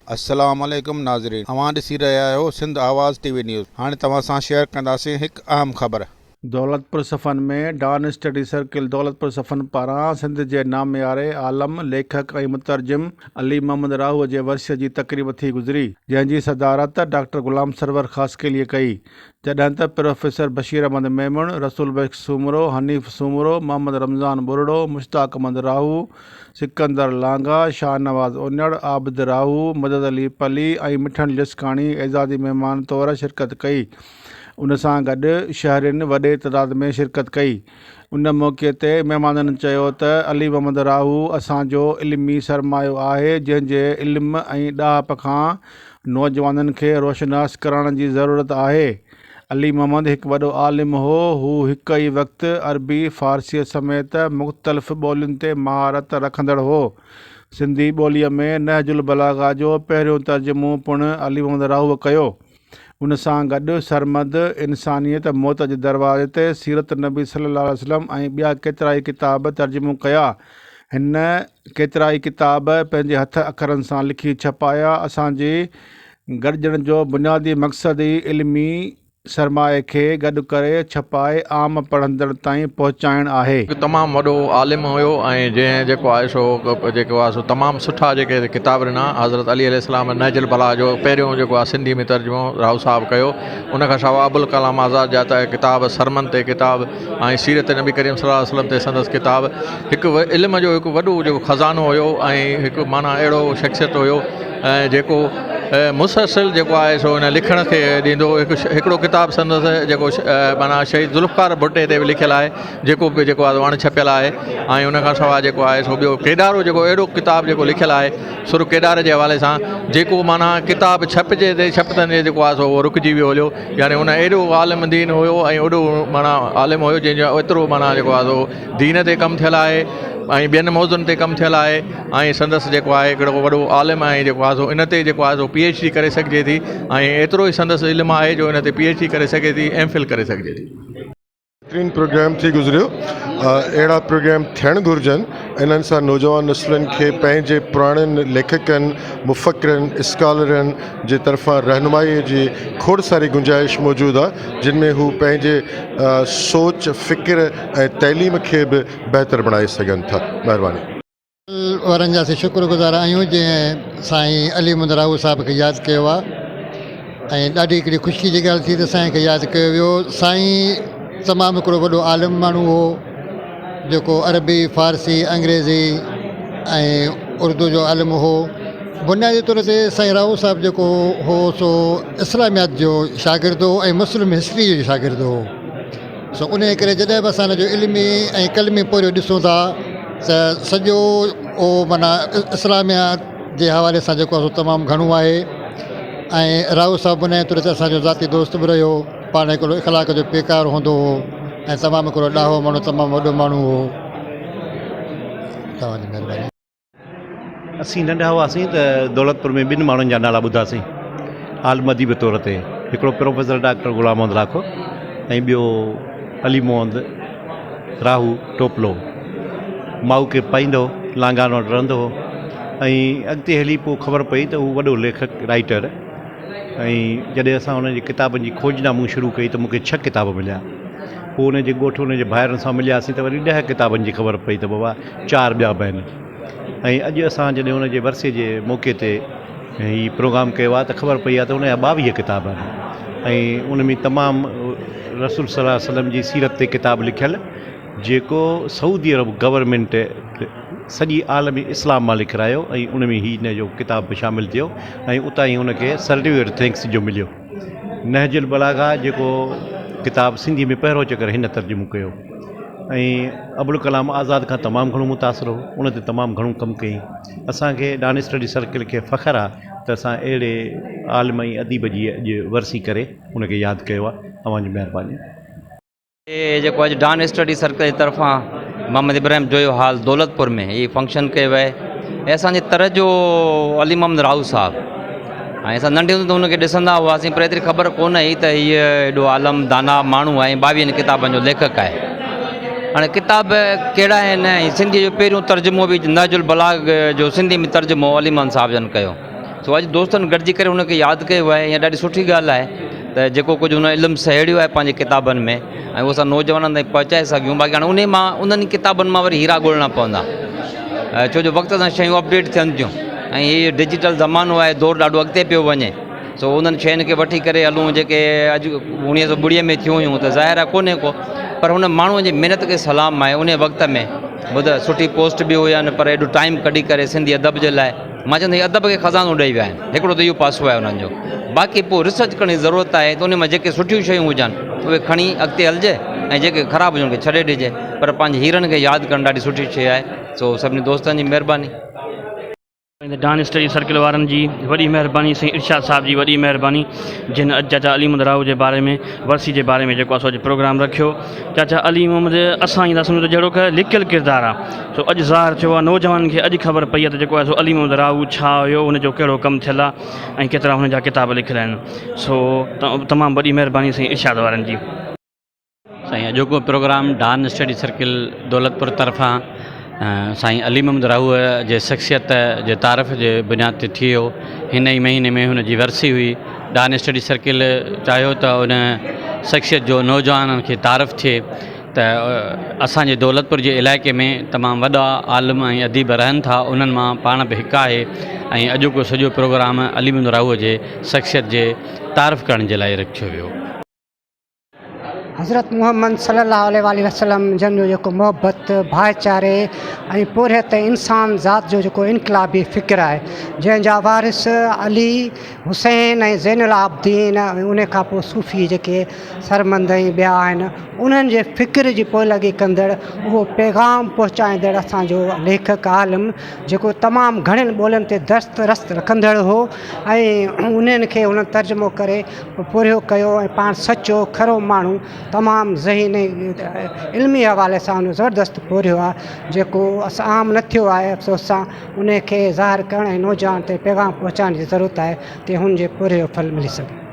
अस्सलाम वालेकुम नाज़रीन, तव्हां ॾिसी रहिया आहियो सिंध आवाज़ टीवी न्यूज़। हाणे तव्हां सां शेयर कंदासीं हिकु अहम ख़बर। दौलतपुर सफ़न में डॉन स्टडी सर्किल दौलतपुर सफ़न पारां सिंध जे नामियारे आलम लेखक ऐं मुतरजिम अली मोहम्मद राहू जे वर्सीअ जी तक़रीब थी गुज़री, जंहिंजी सदारत डॉक्टर ग़ुलाम सरवर ख़ासकेलीअ कई, जॾहिं त प्रोफेसर बशीर अहमद मेमण, रसूल बख्श सूमरो, हनीफ़ सूमरो, मोहम्मद रमज़ान बुरड़ो, मुश्ताक अहमद राहू, सिकंदर लांगा, शाहनवाज़ उन्नड़, आबिद राहू, मदद अली पली ऐं मिठन लिस्काणी एज़ाज़ी महिमान तौरु शिरकत कई। उन सां गॾु शहरिन वॾे तइदाद में शिरकत कई। उन मौक़े ते महिमाननि चयो त अली मोहम्मद राहू असांजो इल्मी सरमायो आहे, जंहिंजे इल्म ऐं ॾाहप खां नौजवाननि खे रोशनास करण जी ज़रूरत आहे। अली मोहम्मद हिकु वॾो आलिम हो। हू हिकु ई वक़्तु अरबी फ़ारसी समेत मुख़्तलिफ़ ॿोलियुनि ते महारत रखंदड़ हो। सिंधी ॿोलीअ में नहजुल बलागा जो पहिरियों तर्जुमो पिणु अली मोहम्मद राहूअ कयो। उन सां गॾु सरमद, इंसानियत, मौत जे दरवाज़े ते, सीरत नबी सल्लल्लाहु अलैहि वसल्लम ऐं ॿिया केतिरा ई किताब तर्जुमो कया। हिन केतिरा ई किताब पंहिंजे हथ अखरनि सां लिखी छपाया। असांजी गॾिजण जो बुनियादी मक़सदु ई इल्मी सरमाए खे गॾु करे छपाए आम पढ़ंदड़ ताईं पहुचाइणु आहे। तमामु वॾो आलिम हुयो ऐं जंहिं जेको आहे सो तमामु सुठा जेके किताब ॾिना। हज़रत अली अलैहिस्सलाम नहजुल बलागा जो पहिरियों जेको आहे सिंधी में तर्जुमो राहू साहब कयो। उन खां सवाइ अबुल कलाम आज़ाद जा त किताब, सरमन ते किताब ऐं सीरत नबी करीम सल्लल्लाहु अलैहि वसल्लम ते संदसि किताब। हिकु इल्म जो हिकु वॾो जेको ख़ज़ानो हुयो ऐं हिकु माना अहिड़ो शख़्सियत हुयो ऐं जेको मुसलसिल जेको आहे सो हिन लिखण खे ॾींदो। हिकिड़ो किताबु संदसि जेको माना शहीद ज़ुल्फ़कार भुट्टे ते बि लिखियलु आहे, जेको आहे अण छपियलु आहे। ऐं उन खां सवाइ जेको आहे सो ॿियो केॾारो जेको अहिड़ो किताबु जेको लिखियलु आहे सुर केॾारे जे हवाले सां, जेको माना किताबु छपतनि जेको आहे सो उहो रुकिजी वियो हुयो। यानी उन एॾो आलिम दीन हुयो ऐं एॾो माना आलिम हुयो जंहिंजो एतिरो माना जेको आहे सो दीन ते कमु थियलु आहे ऐं ॿियनि मौज़ुनि ते कमु थियलु आहे। ऐं संदसि जेको आहे हिकिड़ो वॾो आलिम ऐं जेको आहे सो इन ते जेको आहे सो PhD करे सघिजे थी ऐं एतिरो ई संदसि इल्मु आहे जो इन ते PhD करे सघे थी, MPhil करे सघिजे थी। बहितरीन प्रोग्राम थी गुज़रियो। अहिड़ा प्रोग्राम थियणु घुरिजनि। इन्हनि सां नौजवान नस्लनि खे पंहिंजे पुराणनि लेखकनि, मुफ़क्किरनि, स्कॉलरनि जे तरफ़ां रहनुमाईअ जी खोड़ सारी गुंजाइश मौजूदु आहे, जिन में हू पंहिंजे सोच, फ़िक्र ऐं तइलीम खे बि बहितर बणाए सघनि था। महिरबानी। वारनि जा शुक्रगुज़ार आहियूं जंहिं साईं अली मोहम्मद राहू साहिब खे यादि कयो आहे ऐं ॾाढी हिकिड़ी ख़ुशी जी ॻाल्हि थी त साईं खे यादि कयो वियो। साईं तमामु हिकिड़ो वॾो आलिम माण्हू हो, जेको अरबी, फ़ारसी, अंग्रेज़ी ऐं उर्दू जो आलिम हो। बुनियादी तौर ते साईं राहू साहिबु जेको हो सो इस्लामियात जो शागिर्दु हो ऐं मुस्लिम हिस्ट्री जो शागिर्दु हो। सो उन करे जॾहिं बि असां जो इल्मी ऐं कलमी पोरियो ॾिसूं था त सॼो उहो माना इस्लामियात जे हवाले सां जेको आहे सो तमामु घणो आहे। ऐं राहू साहिबु बुनियादी तौर ते असांजो ज़ाती दोस्त बि रहियो। पाण हिकिड़ो इख़लाक़ जो पेकार हूंदो हो ऐं तमामु हिकिड़ो ॾाहो माण्हू, तमामु वॾो माण्हू हो। तव्हांजी महिरबानी। असीं नंढा हुआसीं त दौलतपुर में ॿिनि माण्हुनि जा नाला ॿुधासीं आलिम अदीब तौर ते। हिकिड़ो प्रोफेसर डॉक्टर ग़ुलाम मोहम्मद लाखो ऐं ॿियो अली मोहम्मद राहू टोपलो। माउ खे पाईंदो, लांगानो रहंदो हो ऐं अॻिते हली पोइ ख़बर पई त हू वॾो लेखक, राइटर। ऐं जॾहिं असां हुनजी किताबनि जी खोजना मूं शुरू कई त मूंखे 6 किताब मिलिया। पोइ हुनजे ॻोठ, हुनजे भाइरनि सां मिलियासीं त वरी 10 किताबनि जी ख़बर पई त बाबा 4 ॿिया बि आहिनि। ऐं अॼु असां जॾहिं हुनजे वरसे जे मौक़े ते हीउ प्रोग्राम कयो आहे त ख़बर पई आहे त हुनजा 22 किताब आहिनि ऐं उन में तमामु रसूल सल्लल्लाहु अलैहि वसल्लम जी सीरत ते किताब लिखियलु, जेको सऊदी अरब गवर्नमेंट सॼी आलमी इस्लाम मां लिखायो ऐं उन में ही हिन जो किताब बि शामिलु थियो ऐं उतां ई हुनखे सर्टिफिकेट थैंक्स जो मिलियो। नहजुल बलागा जेको किताब सिंधी में पहिरियों चकर हिन तर्जुमो कयो ऐं अबुल कलाम आज़ाद खां तमामु घणो मुतासिर हो, उन ते तमामु घणो कमु कयईं। असांखे डॉन स्टडी सर्किल खे फ़ख़्रु आहे त असां अहिड़े आलिम ऐं अदीब जी अॼु वरसी करे उनखे यादि कयो आहे। तव्हांजी महिरबानी। जेको अॼु डॉन स्टडी सर्किल जी तरफ़ां मोहम्मद इब्राहिम जोयो हाल दौलतपुर में हीअ फंक्शन कयो आहे ऐं असांजे तरजो अली मोहम्मद राहू साहिबु। ऐं असां नंढे हूंदे त हुनखे ॾिसंदा हुआसीं, पर एतिरी ख़बर कोन हुई त हीअ एॾो आलम दाना माण्हू आहे, 22 किताबनि जो लेखक आहे। हाणे किताब कहिड़ा आहिनि ऐं सिंधी जो पहिरियों तर्जुमो बि नहजुल बलाग जो सिंधी में तर्जुमो अली मोहम्मद साहिब जन कयो। सो तो अॼु दोस्तनि गॾिजी करे हुनखे यादि कयो आहे, इहा ॾाढी सुठी ॻाल्हि आहे त जेको कुझु हुन इल्मु सहेड़ियो आहे पंहिंजे किताबनि में ऐं उहो असां नौजवाननि ताईं पहुचाए सघूं। बाक़ी हाणे उन मां उन्हनि किताबनि मां वरी हीरा ॻोल्हणा पवंदा, छो जो वक़्त सां शयूं अपडेट थियनि थियूं ऐं हीअ डिजिटल ज़मानो आहे, दौरु ॾाढो अॻिते पियो वञे। सो उन्हनि शयुनि खे वठी करे हलूं जेके अॼु 1920 में थियूं हुयूं, त ज़ाहिर आहे कोन्हे को, पर हुन माण्हूअ जी महिनत खे सलाम आहे। उन वक़्त में ॿुध सुठी पोस्ट बि हुयनि, पर एॾो टाइम कढी करे सिंधी अदब जे लाइ, मां चवंदो आहियां अदब खे खज़ानो ॾेई विया आहिनि। हिकिड़ो त इहो पासो आहे उन्हनि जो। बाक़ी पोइ रिसर्च करण जी ज़रूरत आहे त उन मां जेके सुठियूं शयूं हुजनि उहे खणी अॻिते हलिजे ऐं जेके ख़राबु हुजनि खे छॾे ॾिजे। पर पंहिंजे हीरनि खे यादि करणु ॾाढी सुठी शइ आहे। सो सभिनी दोस्तनि जी महिरबानी। डान स्टडी सर्किल वारनि जी वॾी महिरबानी, साईं इरशाद साहिब जी वॾी महिरबानी, जिन अॼु चाचा अली मोहम्मद राव जे बारे में, वरसी जे बारे में जेको आहे सो प्रोग्राम रखियो। चाचा अली मोहम्मद असां ईंदा सम्झो त जहिड़ो की लिकियलु किरदारु आहे, सो अॼु ज़ाहिर थियो आहे नौजवाननि खे अॼु ख़बर पई आहे त जेको आहे सो अली मोहम्मद राव छा हुयो, हुनजो कहिड़ो कमु थियल आहे ऐं केतिरा हुन जा किताब लिखियल आहिनि। सो तमामु वॾी महिरबानी साईं इरशाद वारनि जी। साईं अॼोको प्रोग्राम डान स्टडी सर्किल दौलतपुर तरफ़ां साईं अली मोहम्मद राहूअ जे शख़्सियत जे तारीफ़ जे बुनियाद ते थी वियो। हिन ई महीने में हुनजी वरसी हुई। डान स्टडी सर्किल चाहियो त उन शख़्सियत जो नौजवाननि खे तारीफ़ थिए त असांजे दौलतपुर जे इलाइक़े में तमामु वॾा आलिम ऐं अदीब रहनि था, उन्हनि मां पाण बि हिकु आहे। ऐं अॼोको सॼो प्रोग्राम अली मोहम्मद राहूअ जे शख़्सियत जे तारीफ़ करण जे लाइ रखियो वियो। हज़रत मुहम्मद सल्लल्लाहु अलैहि वसल्लम जन जो जेको मोहबत, भाईचारे ऐं पुरहत इंसान ज़ात जो जेको इनकलाबी फ़िक्र आहे, जंहिंजा वारिस अली, हुसैन ऐं ज़ैनुल आबदीन ऐं उन खां पोइ सूफ़ी जेके सरमंद ऐं ॿिया आहिनि, उन्हनि जे फ़िक्र जी पोलगी कंदड़ उहो पैगाम पहुचाईंदड़ असांजो लेखक आलिम जेको तमामु घणनि ॿोलियुनि ते दस्तरस्त रखंदड़ हो ऐं उन्हनि खे उन्हनि तर्जुमो करे पूरो कयो ऐं पाण सचो खरो माण्हू तमामु ज़हीन इल्मी हवाले सां उन ज़बरदस्त पूरियो आहे, जेको असां आम न थियो आहे। अफ़सोस सां उन खे ज़ाहिर करण ऐं नौजवान ते पैगाम पहुचाइण जी ज़रूरत आहे त हुन जे पूरे जो फल मिली सघे।